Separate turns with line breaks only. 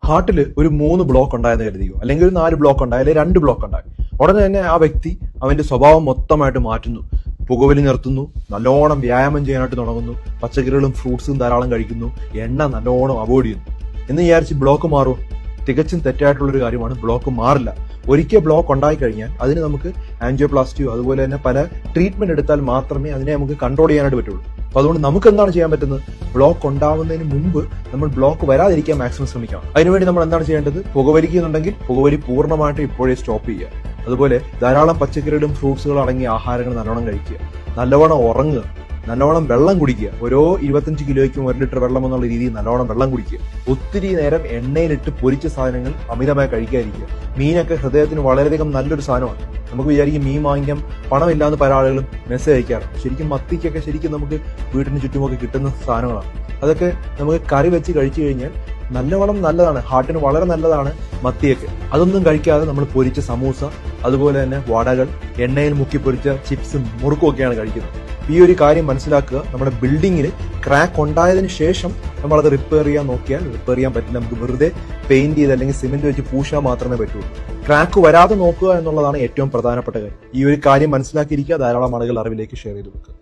ഹാർട്ടിൽ ഒരു 3 ബ്ലോക്ക് ഉണ്ടായെന്ന് കരുതിയോ, അല്ലെങ്കിൽ ഒരു 4 ബ്ലോക്ക് ഉണ്ടായി, അല്ലെങ്കിൽ 2 ബ്ലോക്ക് ഉണ്ടായി. ഉടനെ തന്നെ ആ വ്യക്തി അവന്റെ സ്വഭാവം മൊത്തമായിട്ട് മാറ്റുന്നു. പുകവലി നിർത്തുന്നു, നല്ലോണം വ്യായാമം ചെയ്യാനായിട്ട് തുടങ്ങുന്നു, പച്ചക്കറികളും ഫ്രൂട്ട്സും ധാരാളം കഴിക്കുന്നു, എണ്ണ നല്ലോണം അവോയ്ഡ് ചെയ്യുന്നു എന്ന് വിചാരിച്ച് ബ്ലോക്ക് മാറും. തികച്ചും തെറ്റായിട്ടുള്ളൊരു കാര്യമാണ്. ബ്ലോക്ക് മാറില്ല. ഒരിക്കൽ ബ്ലോക്ക് ഉണ്ടായി കഴിഞ്ഞാൽ അതിന് നമുക്ക് ആൻജിയോപ്ലാസ്റ്റിയോ അതുപോലെ തന്നെ പല ട്രീറ്റ്മെന്റ് എടുത്താൽ മാത്രമേ അതിനെ നമുക്ക് കൺട്രോൾ ചെയ്യാനായിട്ട് പറ്റുള്ളൂ. അപ്പൊ അതുകൊണ്ട് നമുക്ക് എന്താണ് ചെയ്യാൻ പറ്റുന്നത്? ബ്ലോക്ക് ഉണ്ടാവുന്നതിന് മുമ്പ് നമ്മൾ ബ്ലോക്ക് വരാതിരിക്കാൻ മാക്സിമം ശ്രമിക്കണം. അതിനുവേണ്ടി നമ്മൾ എന്താണ് ചെയ്യേണ്ടത്? പുകവലിക്കുന്നുണ്ടെങ്കിൽ പുകവലി പൂർണ്ണമായിട്ട് ഇപ്പോഴേ സ്റ്റോപ്പ് ചെയ്യുക. അതുപോലെ ധാരാളം പച്ചക്കറികളും ഫ്രൂട്ട്സുകളും അടങ്ങിയ ആഹാരങ്ങൾ നല്ലോണം കഴിക്കുക, നല്ലവണ്ണം ഉറങ്ങുക, നല്ലോണം വെള്ളം കുടിക്കുക. ഓരോ 25 കിലോയ്ക്കും 1 ലിറ്റർ വെള്ളം എന്നുള്ള രീതിയിൽ നല്ലോണം വെള്ളം കുടിക്കുക. ഒത്തിരി നേരം എണ്ണയിലിട്ട് പൊരിച്ച സാധനങ്ങൾ അമിതമായി കഴിക്കാതിരിക്കുക. മീനൊക്കെ ഹൃദയത്തിന് വളരെയധികം നല്ലൊരു സാധനമാണ്. നമുക്ക് വിചാരിക്കും മീൻ വാങ്ങിക്കാൻ പണമില്ലാന്ന് പല ആളുകളും മെസ്സേജ് അയക്കാറുണ്ട്. ശരിക്കും മത്തിക്കൊക്കെ ശരിക്കും നമുക്ക് വീടിന് ചുറ്റുമൊക്കെ കിട്ടുന്ന സാധനങ്ങളാണ്. അതൊക്കെ നമുക്ക് കറി വെച്ച് കഴിച്ചു കഴിഞ്ഞാൽ നല്ലവണ്ണം നല്ലതാണ്, ഹാർട്ടിന് വളരെ നല്ലതാണ് മത്തിയൊക്കെ. അതൊന്നും കഴിക്കാതെ നമ്മൾ പൊരിച്ച സമൂസ, അതുപോലെ തന്നെ വടകൾ, എണ്ണയിൽ മുക്കി പൊരിച്ച ചിപ്സും മുറുക്കും ഒക്കെയാണ് കഴിക്കുന്നത്. ഈ ഒരു കാര്യം മനസ്സിലാക്കുക. നമ്മുടെ ബിൽഡിങ്ങിൽ ക്രാക്ക് ഉണ്ടായതിനു ശേഷം നമ്മളത് റിപ്പയർ ചെയ്യാൻ നോക്കിയാൽ റിപ്പയർ ചെയ്യാൻ പറ്റില്ല. നമുക്ക് വെറുതെ പെയിന്റ് ചെയ്ത് അല്ലെങ്കിൽ സിമെന്റ് വെച്ച് പൂശാൻ മാത്രമേ പറ്റുള്ളൂ. ക്രാക്ക് വരാതെ നോക്കുക എന്നുള്ളതാണ് ഏറ്റവും പ്രധാനപ്പെട്ട കാര്യം. ഈ ഒരു കാര്യം മനസ്സിലാക്കിയിരിക്കുക. ധാരാളം ആളുകൾ അറിവിലേക്ക് ഷെയർ ചെയ്ത് കൊടുക്കുക.